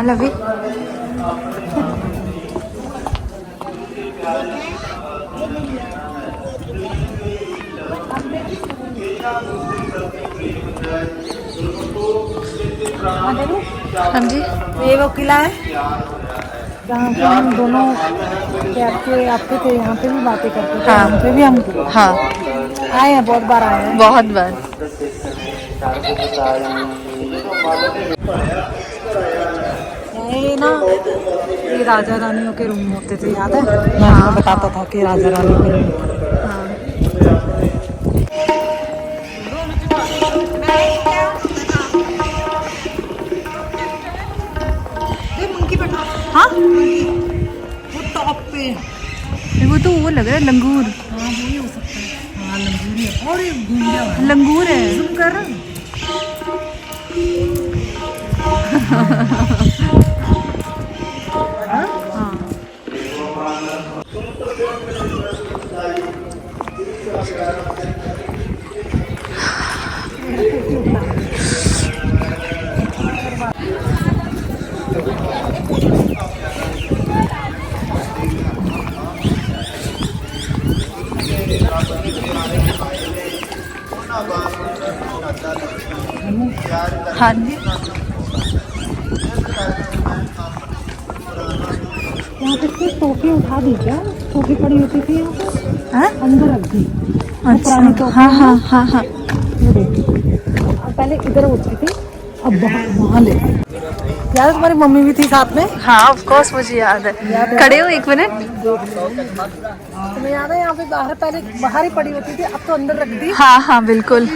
लवी। हाँ जी, ये वो किला है जहाँ पे हम दोनों आपके थे, यहाँ पे भी बातें करते थे। हाँ। यहाँ पे भी हम हाँ आए हैं, बहुत बार आए हैं। बहुत बार। ये ना, ये राजा रानियों के रूम होते थे, याद है? मैं आपको बताता था कि राजा रानियों के रूम। हाँ वो टॉप पे, वो तो वो लग रहा है लंगूर। हाँ वो ही हो सकता है। हाँ लंगूर है, और ये घूम गया है। लंगूर है। ज़ूम कर रहा है। हाँ जी, यहाँ पे से टोपी उठा दी क्या? टोपी पड़ी होती थी यहाँ पे, हाँ अंदर रख दी। वो पुरानी अच्छा, टोपी हाँ है हाँ ना, हाँ हाँ। वो देखिए। अब पहले इधर होती थी, अब वहाँ ले गए। यार तुम्हारी मम्मी भी थी साथ में? हाँ ऑफ कोर्स मुझे याद है। खड़े हो एक मिनट। तुम्हें याद है यहाँ पे बाहर पहले बाहर ही पड़ी होती थी, अब तो अंदर रख दी। हाँ हाँ बिल्कुल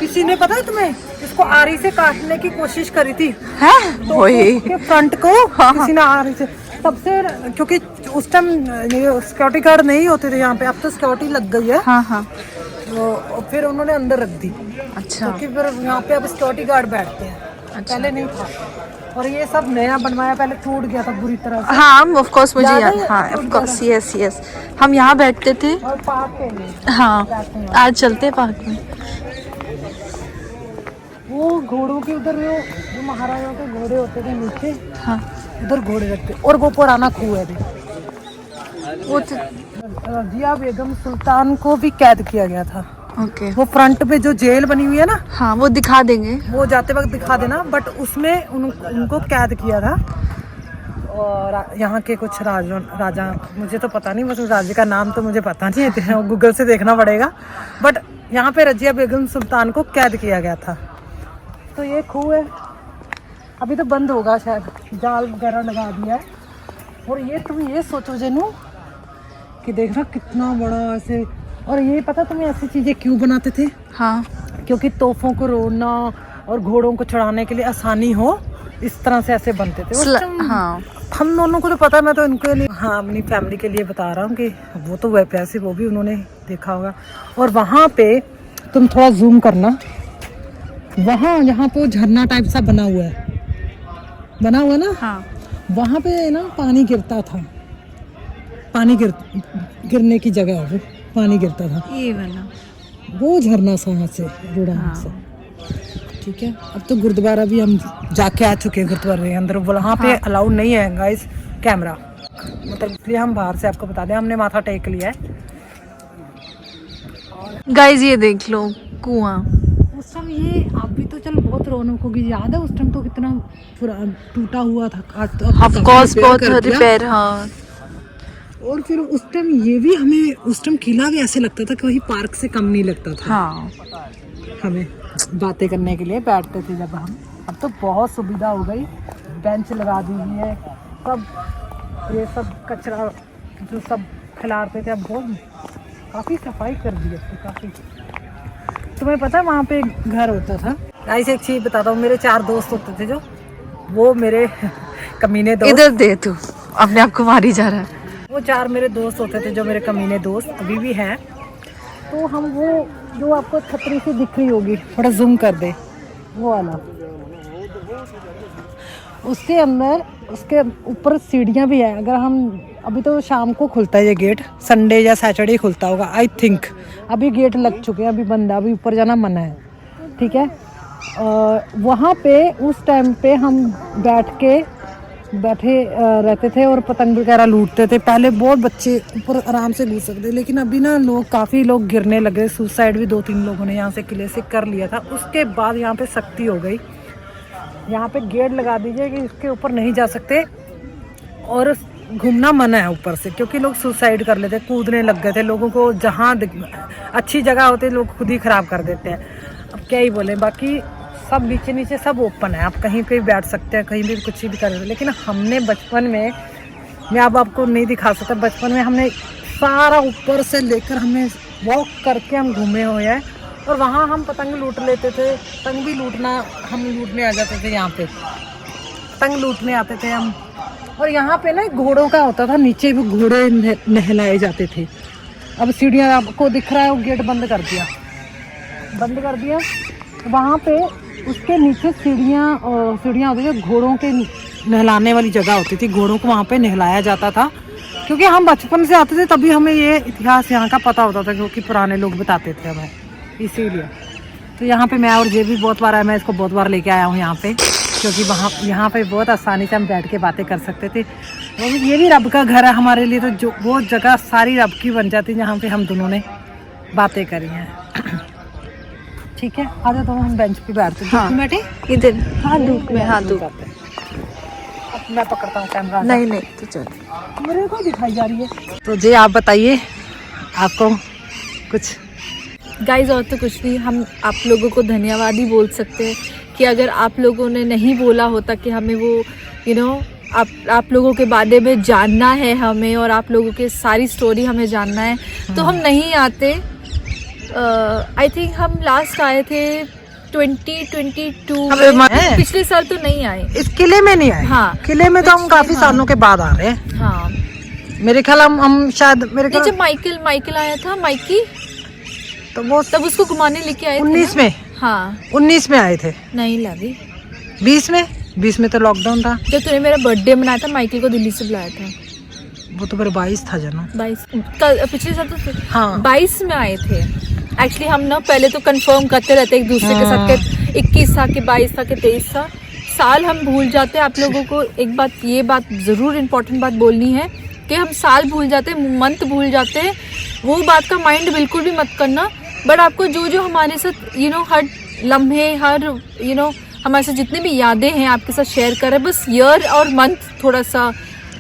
किसी ने, पता है तुम्हें, इसको आरी से काटने की कोशिश करी थी। है तो वही। उसके फ्रंट को हाँ, किसी ने आरी से, तब से, क्योंकि उस टाइम सिक्योरिटी गार्ड नहीं होते थे यहाँ पे, अब तो सिक्योरिटी लग गई है। हाँ हाँ तो फिर उन्होंने अंदर रख दी, अच्छा क्योंकि फिर यहाँ पे अब सिक्योरिटी गार्ड बैठते हैं। अच्छा। पहले नहीं था, और ये सब नया बनवाया, पहले टूट गया था बुरी तरह से। हाँ ऑफ कोर्स मुझे याद याद। है? हाँ ऑफ कोर्स, यस यस। हम यहाँ बैठते थे। और पार्क पे नहीं हाँ आज चलते हैं पार्क में। वो घोड़ों के उधर, जो महाराजाओं के घोड़े होते थे नीचे, हाँ उधर घोड़े रखते। और वो पुराना खूह है भी। वो तो रजिया बेगम सुल्तान को भी कैद किया गया था। ओके। वो फ्रंट पे जो जेल बनी हुई है ना, हाँ वो दिखा देंगे। वो जाते वक्त दिखा देना, बट उसमें उनको कैद किया था। और यहाँ के कुछ राजा, मुझे तो पता नहीं, बस उस राज्य का नाम तो मुझे पता नहीं है, गूगल से देखना पड़ेगा। बट यहाँ पे रजिया बेगम सुल्तान को कैद किया गया था। तो ये खूह है, अभी तो बंद होगा शायद, जाल वगैरह लगा दिया है। और ये तुम ये सोचो जेनू कि देखना कितना बड़ा ऐसे। और ये पता तुम्हें ऐसी चीज़ें क्यों बनाते थे? हाँ क्योंकि तोपों को रोना और घोड़ों को चढ़ाने के लिए आसानी हो, इस तरह से ऐसे बनते थे। हाँ हम दोनों को तो पता है, मैं तो इनके लिए, हाँ अपनी फैमिली के लिए बता रहा हूँ कि वो तो वैसे वो भी उन्होंने देखा होगा। और वहाँ पे तुम थोड़ा जूम करना, वहाँ जहाँ पे झरना टाइप सा बना हुआ है ना, हाँ वहाँ पे ना पानी गिरता था, गिरने की जगह है वो, पानी गिरता था। ये वाला वो झरना सा यहाँ से जुड़ा है से। ठीक है, अब तो गुरुद्वारा भी हम जाके आ चुके हैं, गुरुद्वारे के अंदर वहाँ पे अलाउड नहीं है गाइस कैमरा, मतलब इसलिए हम बाहर से आपको बता दें, हमने माथा टेक लिया है। गाइस ये देख लो कुआं। उस टाइम ये अभी तो चल बहुत रौनक होगी, याद है उस टाइम तो कितना टूटा हुआ था। आज तो ऑफ कोर्स बहुत रिपेयर। हाँ और फिर उस टाइम ये भी हमें, उस टाइम किला भी ऐसे लगता था कि वही पार्क से कम नहीं लगता था। हाँ हमें बातें करने के लिए बैठते थे जब हम। अब तो बहुत सुविधा हो गई, बेंच लगा दी है, सब ये सब कचरा जो सब खिलाते थे, अब बहुत काफ़ी सफाई कर दी है काफ़ी। तुम्हें पता है वहाँ पे घर होता था, ऐसे एक चीज़ बताता हूँ, मेरे 4 दोस्त होते थे, जो वो मेरे कमीने दोस्त। इधर दे तू, अपने आप को मारी जा रहा है। वो 4 मेरे दोस्त होते थे जो मेरे कमीने दोस्त अभी भी हैं। तो हम वो जो आपको छतरी से दिख रही होगी, थोड़ा जूम कर दे, वो वाला, उसके अंदर उसके ऊपर सीढ़ियाँ भी है। अगर हम, अभी तो शाम को खुलता है ये गेट, संडे या सैटरडे खुलता होगा आई थिंक। अभी गेट लग चुके हैं, अभी बंद है, अभी ऊपर जाना मना है। ठीक है, वहाँ पे उस टाइम पे हम बैठ के बैठे रहते थे और पतंग वगैरह लूटते थे। पहले बहुत बच्चे ऊपर आराम से घुस सकते, लेकिन अभी ना काफ़ी लोग गिरने लगे। सुसाइड भी 2-3 लोगों ने यहाँ से किले से कर लिया था। उसके बाद यहाँ पे सख्ती हो गई, यहाँ पे गेट लगा दीजिए कि इसके ऊपर नहीं जा सकते और घूमना मना है ऊपर से, क्योंकि लोग सुसाइड कर लेते, कूदने लग गए थे। लोगों को जहाँ अच्छी जगह होती है लोग खुद ही ख़राब कर देते हैं। अब क्या ही बोले, बाकी सब नीचे नीचे सब ओपन है, आप कहीं पे भी बैठ सकते हैं, कहीं भी कुछ भी कर सकते हैं। लेकिन हमने बचपन में, मैं अब आपको नहीं दिखा सकता, बचपन में हमने सारा ऊपर से लेकर हमने वॉक करके हम घूमे हुए हैं। और वहाँ हम पतंग लूट लेते थे, पतंग भी हम लूटने आ जाते थे। यहाँ पे पतंग लूटने आते थे हम। और यहाँ पे ना घोड़ों का होता था, नीचे भी घोड़े नहलाए जाते थे। अब सीढ़ियाँ आपको दिख रहा है, वो गेट बंद कर दिया। वहाँ पे उसके नीचे सीढ़ियाँ होती थी, घोड़ों के नहलाने वाली जगह होती थी, घोड़ों को वहाँ पे नहलाया जाता था। क्योंकि हम बचपन से आते थे तभी हमें ये इतिहास यहाँ का पता होता था, क्योंकि पुराने लोग बताते थे हमें, इसीलिए। तो यहाँ पे मैं और जे भी बहुत बार आया, मैं इसको बहुत बार लेके आया हूँ यहाँ पे, क्योंकि यहाँ पे बहुत आसानी से हम बैठ के बातें कर सकते थे। और ये भी रब का घर है हमारे लिए, तो जो वो जगह सारी रब की बन जाती है जहाँ पे हम दोनों ने बातें करी हैं। ठीक है, आ जाओ, तो हम बेंच पे बैठते हैं। हाँ, बैठे इधर। हाँ धूप में, हाँ धूप। अब मैं पकड़ता हूँ कैमरा। नहीं तो चल, मेरे को दिखाई जा रही है। तो जी आप बताइए, आपको कुछ। गाइज और तो कुछ नहीं, हम आप लोगों को धन्यवाद ही बोल सकते हैं कि अगर आप लोगों ने नहीं बोला होता कि हमें वो आप लोगों के बारे में जानना है हमें, और आप लोगों के सारी स्टोरी हमें जानना है, तो हम नहीं आते। आई थिंक हम लास्ट आए थे 2022 पिछले साल तो नहीं आए, इस किले में नहीं आए। हाँ, किले में तो हम काफी सालों के बाद आ रहे हैं। हाँ, मेरे ख्याल हम शायद जब माइकल आया था, माइकी, तो वो तब उसको घुमाने लेके आए 19 में। हाँ 19 में आए थे। नहीं लगी 20 में तो लॉकडाउन था। जब तूने मेरा बर्थडे मनाया था, माइकल को दिल्ली से बुलाया था। वो तो मेरा 22 था जन्म। 22 पिछले साल तो हाँ 22 में आए थे। एक्चुअली हम ना पहले तो कंफर्म करते रहते एक दूसरे के साथ कि 21 था कि 22 था कि 23 था। साल हम भूल जाते हैं। आप लोगों को एक बात, ये बात ज़रूर इम्पोर्टेंट बात बोलनी है कि हम साल भूल जाते हैं, मंथ भूल जाते हैं। वो बात का माइंड बिल्कुल भी मत करना। बट आपको जो हमारे साथ हर लम्हे, हर हमारे साथ जितनी भी यादें हैं आपके साथ शेयर करें। बस ईयर और मंथ थोड़ा सा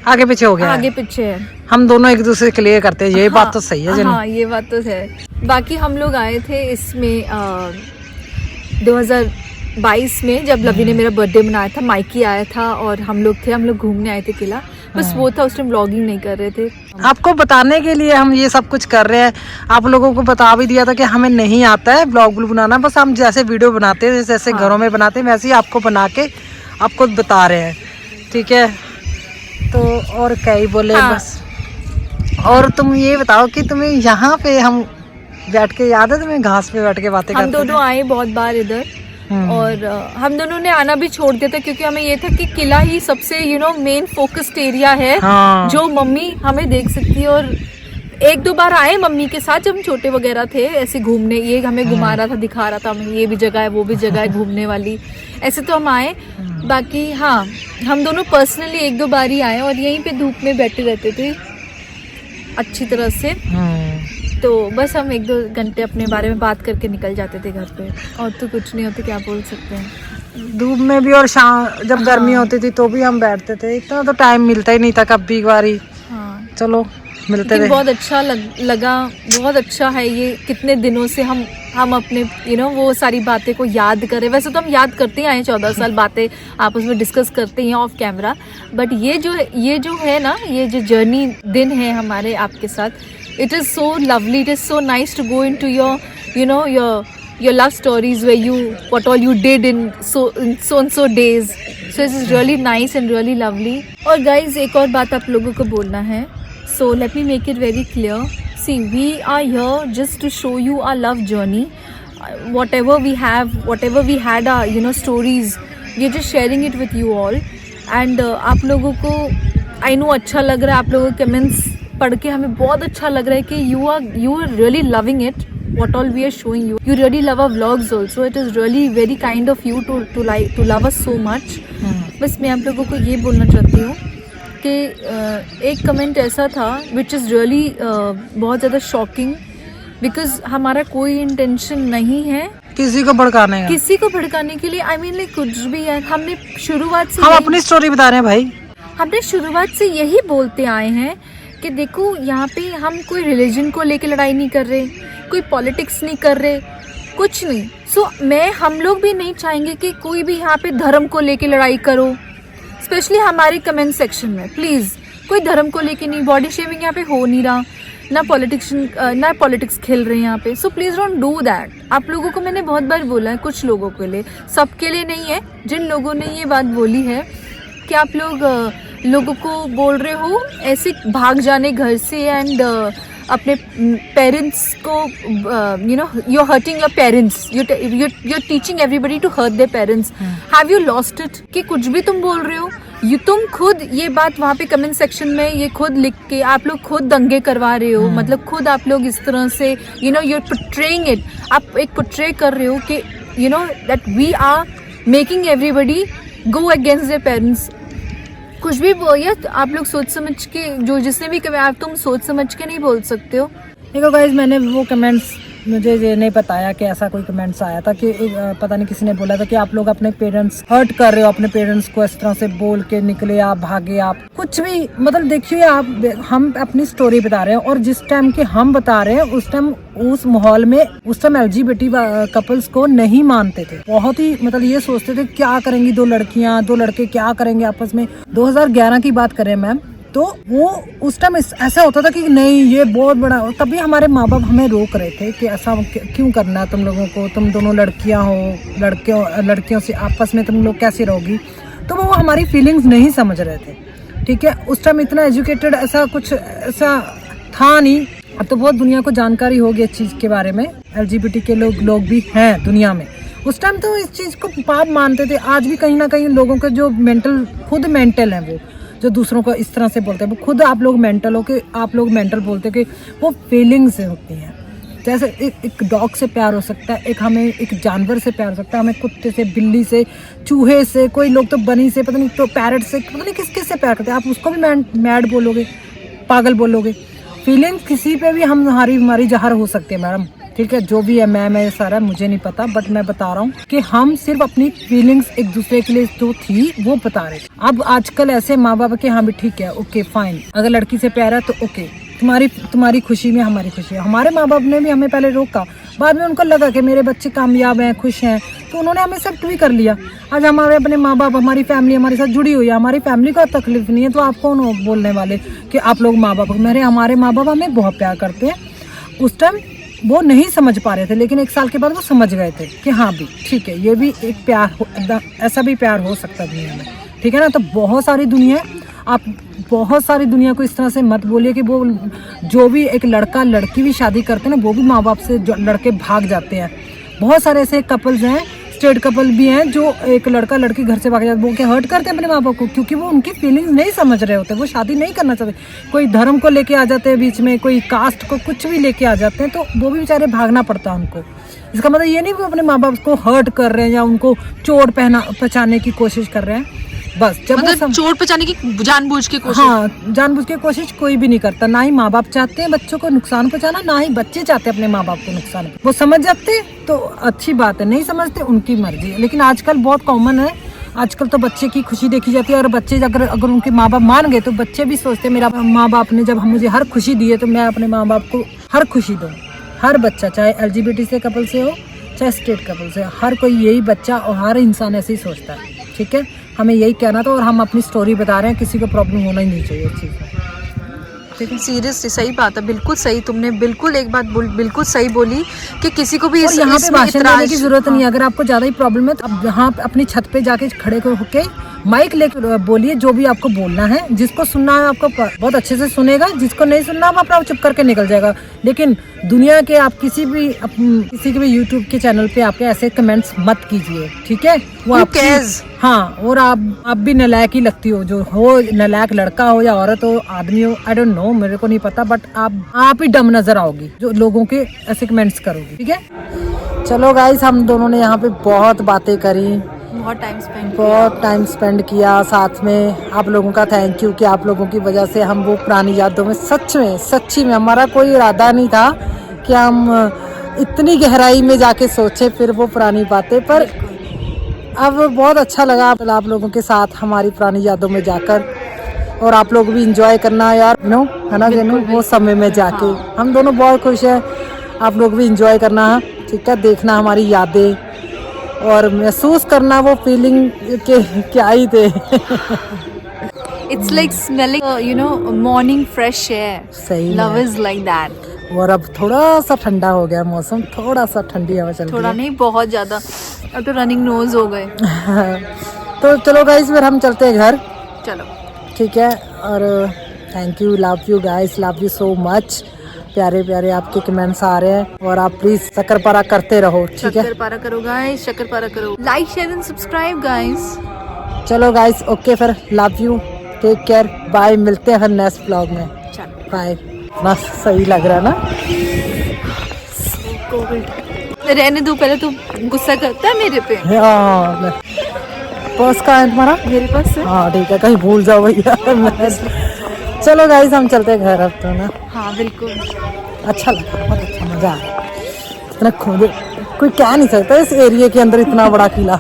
आगे पीछे हो गया, आगे पीछे है। हम दोनों एक दूसरे के लिए करते हैं। ये बात तो सही है। हाँ ये बात तो है। बाकी हम लोग आए थे इसमें 2022 में, जब लवी ने मेरा बर्थडे मनाया था। माइकी आया था और हम लोग घूमने आए थे किला। बस वो था, उस टाइम व्लॉगिंग नहीं कर रहे थे। आपको बताने के लिए हम ये सब कुछ कर रहे हैं। आप लोगों को बता भी दिया था कि हमें नहीं आता है ब्लॉग बनाना। बस हम जैसे वीडियो बनाते हैं, जैसे घरों में बनाते हैं, वैसे ही आपको बना के आपको बता रहे हैं। ठीक है, तो और क्या ही बोले। बस और तुम ये बताओ कि तुम्हें यहाँ पे हम बैठ के याद है, तुम्हें घास पे बैठ के बातें करते थे? हम दोनों आए बहुत बार इधर, और हम दोनों ने आना भी छोड़ दिया था क्योंकि हमें ये था कि किला ही सबसे मेन फोकस्ड एरिया है। हाँ। जो मम्मी हमें देख सकती है। और 1-2 बार आए मम्मी के साथ जब हम छोटे वगैरह थे, ऐसे घूमने। ये हमें घुमा रहा था, दिखा रहा था हमें ये भी जगह है, वो भी जगह है घूमने वाली। ऐसे तो हम आए। बाकी हाँ, हम दोनों पर्सनली 1-2 बार ही आए और यहीं पे धूप में बैठे रहते थे अच्छी तरह से। तो बस हम 1-2 घंटे अपने बारे में बात करके निकल जाते थे घर पे। और तो कुछ नहीं होता, क्या बोल सकते हैं। धूप में भी और शाम जब गर्मी होती थी तो भी हम बैठते थे। इतना तो टाइम मिलता ही नहीं था कभी बारी। हाँ। चलो मिलते थे। बहुत अच्छा लगा, बहुत अच्छा है ये। कितने दिनों से हम अपने वो सारी बातें को याद करें। वैसे तो हम याद करते ही आए 14 साल, बातें आपस में डिस्कस करते हैं ऑफ कैमरा। बट ये जो है ना, ये जो जर्नी दिन है हमारे आपके साथ, it is so lovely, it is so nice to go into your love stories where what all you did in so and so days. So it is really nice and really lovely. और guys, एक और बात आप लोगों को बोलना है. So let me make it very clear. See, we are here just to show you our love journey. Whatever we have, whatever we had our stories, we are just sharing it with you all. And आप लोगों को I know अच्छा लग रहा है, आप लोगों के कमेंट्स पढ़ के हमें बहुत अच्छा लग रहा है कि you are really loving it, what all we are showing you. You really love our vlogs also. It is really very kind of you to love us so much. बस मैं आप लोगों को ये बोलना चाहती हूँ कि एक कमेंट ऐसा था विच इज़ रियली बहुत ज़्यादा शॉकिंग, बिकॉज हमारा कोई इंटेंशन नहीं है किसी को भड़काने का, किसी को भड़काने के लिए। आई मीन लाइक कुछ भी है, हमने शुरुआत से हम अपनी स्टोरी बता रहे हैं भाई। हमने शुरुआत से यही बोलते आए हैं कि देखो यहाँ पे हम कोई रिलीजन को लेके लड़ाई नहीं कर रहे, कोई पॉलिटिक्स नहीं कर रहे, कुछ नहीं। सो हम लोग भी नहीं चाहेंगे कि कोई भी यहाँ पे धर्म को लेके लड़ाई करो, स्पेशली हमारे कमेंट सेक्शन में। प्लीज़ कोई धर्म को लेके नहीं, बॉडी शेमिंग यहाँ पे हो नहीं रहा, ना पॉलिटिक्स खेल रहे हैं यहाँ पे। So please don't do that. आप लोगों को मैंने बहुत बार बोला है, कुछ लोगों के लिए, सबके लिए नहीं है। जिन लोगों ने ये बात बोली है कि आप लोगों को बोल रहे हो ऐसे भाग जाने घर से एंड अपने पेरेंट्स को you are hurting your parents, you are teaching everybody to hurt their parents. Have you lost it? कि कुछ भी तुम बोल रहे हो, तुम खुद ये बात वहाँ पे कमेंट सेक्शन में ये खुद लिख के आप लोग खुद दंगे करवा रहे हो। मतलब खुद आप लोग इस तरह से यू आर पोर्ट्रेइंग इट, आप एक पोर्ट्रे कर रहे हो कि that we are making everybody go against their parents. कुछ भी बोलिए आप लोग सोच समझ के, जो जिसने भी कहा, आप तुम सोच समझ के नहीं बोल सकते हो। देखो गाइज, मैंने वो कमेंट्स, मुझे ये नहीं बताया कि ऐसा कोई कमेंट्स आया था कि पता नहीं किसी ने बोला था कि आप लोग अपने पेरेंट्स हर्ट कर रहे हो, अपने पेरेंट्स को इस तरह से बोल के निकले आप, भागे आप, कुछ भी। मतलब देखिए आप, हम अपनी स्टोरी बता रहे हैं और जिस टाइम के हम बता रहे हैं उस टाइम उस माहौल में उस टाइम LGBT कपल्स को नहीं मानते थे। बहुत ही मतलब ये सोचते थे क्या करेंगी दो लड़कियां, दो लड़के क्या करेंगे आपस में। 2011 की बात करें मैम, तो वो उस टाइम ऐसा होता था कि नहीं ये बहुत बड़ा। तभी हमारे माँ बाप हमें रोक रहे थे कि ऐसा क्यों करना है तुम लोगों को, तुम दोनों लड़कियां हो, लड़कियों से आपस में तुम लोग कैसे रहोगी। तो वो हमारी फीलिंग्स नहीं समझ रहे थे, ठीक है। उस टाइम इतना एजुकेटेड ऐसा कुछ ऐसा था नहीं। अब तो बहुत दुनिया को जानकारी होगी इस चीज़ के बारे में, LGBT के लोग भी हैं दुनिया में। उस टाइम तो इस चीज़ को पाप मानते थे। आज भी कहीं ना कहीं लोगों के जो खुद मेंटल हैं, वो जो दूसरों को इस तरह से बोलते हैं, वो खुद आप लोग मेंटल हो के आप लोग मेंटल बोलते हैं कि वो फीलिंग्स होती हैं। जैसे एक डॉग से प्यार हो सकता है, हमें एक जानवर से प्यार हो सकता है, हमें कुत्ते से, बिल्ली से, चूहे से, कोई लोग तो बनी से, पता नहीं तो पैरट से, पता नहीं किस से प्यार करते हैं। आप उसको भी मैड बोलोगे, पागल बोलोगे। फीलिंग्स किसी पे भी हमारी जहर हो सकती है मैडम, ठीक है। जो भी है मैं सारा मुझे नहीं पता, बट मैं बता रहा हूँ कि हम सिर्फ अपनी फीलिंग्स एक दूसरे के लिए जो थी वो बता रहे। अब आजकल ऐसे माँ बाप के हाँ भी ठीक है, ओके फाइन, अगर लड़की से प्यार है तो ओके, तुम्हारी खुशी में हमारी खुशी है। हमारे माँ बाप ने भी हमें पहले रोका, बाद में उनको लगा कि मेरे बच्चे कामयाब हैं, खुश हैं, तो उन्होंने हमें एक्सेप्ट भी कर लिया। आज हमारे अपने माँ बाप, हमारी फैमिली हमारे साथ जुड़ी हुई है, हमारी फैमिली को तकलीफ नहीं है, तो आप कौन हो बोलने वाले कि आप लोग माँ बाप। हमारे माँ बाप हमें बहुत प्यार करते हैं। उस टाइम वो नहीं समझ पा रहे थे, लेकिन 1 साल के बाद वो समझ गए थे कि हाँ भी ठीक है, ये भी एक प्यार ऐसा भी प्यार हो सकता है दुनिया में, ठीक है ना। तो बहुत सारी दुनिया, आप बहुत सारी दुनिया को इस तरह से मत बोलिए कि वो जो भी एक लड़का लड़की भी शादी करते हैं ना, वो भी माँ बाप से लड़के भाग जाते हैं। बहुत सारे ऐसे कपल्स हैं, स्ट्रेट कपल भी हैं, जो एक लड़का लड़की घर से भाग जाते हैं, वो के हर्ट करते हैं अपने माँ बाप को, क्योंकि वो उनकी फीलिंग्स नहीं समझ रहे होते, वो शादी नहीं करना चाहते। कोई धर्म को लेके आ जाते हैं बीच में, कोई कास्ट को कुछ भी लेके आ जाते हैं, तो वो भी बेचारे भागना पड़ता है उनको। इसका मतलब ये नहीं वो अपने माँ बाप को हर्ट कर रहे हैं या उनको चोट पहुंचाने की कोशिश कर रहे हैं। बस जब मतलब चोट पहुंचाने की जानबूझ के कोशिश, हाँ जानबूझ के कोशिश कोई भी नहीं करता। ना ही माँ बाप चाहते हैं बच्चों को नुकसान पहुंचाना, ना ही बच्चे चाहते हैं अपने माँ बाप को नुकसान। वो समझ जाते तो अच्छी बात है, नहीं समझते उनकी मर्जी है। लेकिन आजकल बहुत कॉमन है, आजकल तो बच्चे की खुशी देखी जाती है, और बच्चे अगर उनके माँ बाप मान गए तो बच्चे भी सोचते हैं मेरा माँ बाप ने जब मुझे हर खुशी दी है तो मैं अपने माँ बाप को हर खुशी दूँ। हर बच्चा, चाहे LGBT से कपल से हो, चाहे स्ट्रेट कपल से, हर कोई यही बच्चा और हर इंसान ऐसे ही सोचता है, ठीक है। हमें यही कहना था और हम अपनी स्टोरी बता रहे हैं, किसी को प्रॉब्लम होना ही नहीं चाहिए इस चीज़ में। सीरियसली सही बात है, बिल्कुल सही। तुमने बिल्कुल एक बात बिल्कुल सही बोली कि किसी को भी यहाँ पे भाषण देने की जरूरत नहीं है। अगर आपको ज्यादा ही प्रॉब्लम है तो आप यहाँ अपनी छत पे जाके खड़े होके माइक लेकर बोलिए जो भी आपको बोलना है। जिसको सुनना है आपको बहुत अच्छे से सुनेगा, जिसको नहीं सुनना आप अपना चुप करके निकल जाएगा। लेकिन दुनिया के आप किसी के भी यूट्यूब के चैनल पे आपके ऐसे कमेंट्स मत कीजिए, ठीक है। वो आप हाँ, और आप भी नलायक ही लगती हो, जो हो नलायक लड़का हो या औरत हो, आदमी हो, आई डोंट नो, मेरे को नहीं पता, बट आप ही डम नजर आओगी जो लोगों के ऐसे कमेंट्स करोगी, ठीक है। चलो गाइस, हम दोनों ने यहाँ पे बहुत बातें करी, बहुत टाइम स्पेंड किया साथ में। आप लोगों का थैंक यू कि आप लोगों की वजह से हम वो पुरानी यादों में सच्ची में हमारा कोई इरादा नहीं था कि हम इतनी गहराई में जाके सोचे फिर वो पुरानी बातें, पर अब बहुत अच्छा लगा आप लोगों के साथ हमारी पुरानी यादों में जाकर। और आप लोग भी इंजॉय करना यार, नो है ना गेनू, वो समय में जाके हम दोनों बहुत खुश हैं। आप लोग भी इंजॉय करना, ठीक है, देखना हमारी यादें और महसूस करना वो फीलिंग के क्या ही थे। It's like smelling you know morning fresh air, सही लव है। Is like that. और अब थोड़ा सा ठंडा हो गया मौसम, थोड़ा सा ठंडी हवा चल रही थोड़ा है। नहीं, बहुत ज्यादा, अब तो रनिंग नोज हो गए। तो चलो गाइस, फिर हम चलते हैं घर, चलो ठीक है। और thank you, love you guys, love you so much. प्यारे प्यारे आपके कमेंट्स आ रहे हैं और आप प्लीज शक्करपारा करते रहो, ठीक है। शक्करपारा करो गाइस, शक्करपारा करो, like share and subscribe guys. चलो गाइस, ओके, फिर love you, take care, bye, मिलते हैं फिर नेक्स्ट ब्लॉग में, चलो बाय। बस सही लग रहा है ना। रहने दो, पहले तो गुस्सा करता है मेरे पे। हाँ, पर्स का है तुम्हारा? मेरे पास है। हाँ ठीक है, कहीं भूल जाओ भैया। चलो गाइस, हम चलते हैं घर अब तो ना। हाँ बिल्कुल, अच्छा लगा, बहुत अच्छा, मजा आया। इतना कोई कह नहीं सकता इस एरिया के अंदर इतना बड़ा किला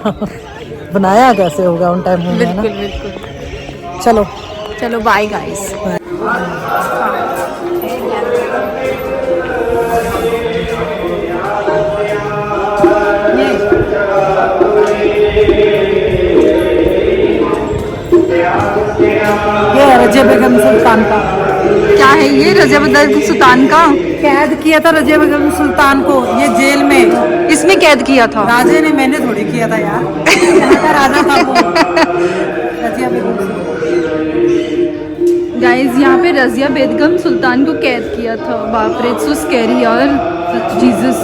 बनाया कैसे होगा उन टाइम में, है ना। बिल्कुल बिल्कुल। चलो चलो बाय गाइस। ये रजिया बेगम सुल्तान का, क्या है ये? रज़िया बेगम सुल्तान का कैद किया था रजिया बेगम सुल्तान को ये जेल में। इसमें कैद किया था राजे ने, मैंने थोड़ी किया था यार। यहाँ का राजा था वो, रजिया बेगम सुल्तान। गाइस, यहाँ पे रज़िया बेगम सुल्तान को कैद किया था। बाप रे, सो स्कैरी यार, जीसस।